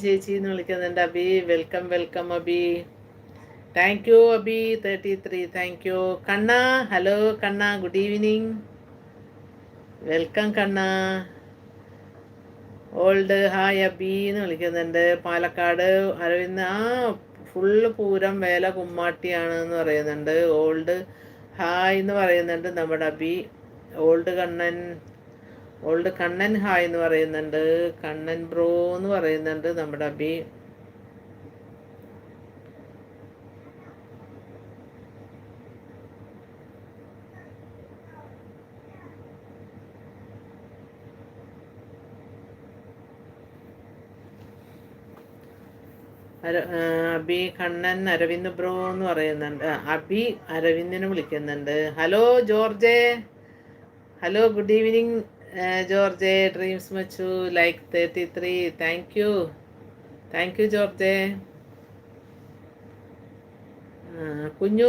ചേച്ചി എന്ന് വിളിക്കുന്നുണ്ട്. Abi welcome welcome Abi. Thank you Abi 33. Thank you Kanna. Hello Kanna, good evening. Welcome Kanna. Old hi Abi എന്ന് വിളിക്കുന്നുണ്ട്. പാലക്കാട് അരവിന്ദ്. ഫുള്ള് പൂരം വേല കുമ്മാട്ടിയാണ് എന്ന് പറയുന്നുണ്ട്. ഓൾഡ് ഹായ് എന്ന് പറയുന്നുണ്ട് നമ്മുടെ Abi. Old Kannan. Old Kannan hi എന്ന് പറയുന്നുണ്ട്. കണ്ണൻ ബ്രോ എന്ന് പറയുന്നുണ്ട് നമ്മുടെ അബി. അബി കണ്ണൻ അരവിന്ദ് ബ്രോ എന്ന് പറയുന്നുണ്ട്. അബി അരവിന്ദിനെ വിളിക്കുന്നുണ്ട്. ഹലോ ജോർജെ. ഹലോ ഗുഡ് ഈവനിങ് ജോർജെ. ഡ്രീംസ് മച്ചു like 33. Thank you. Thank you ജോർജെ. കുഞ്ഞു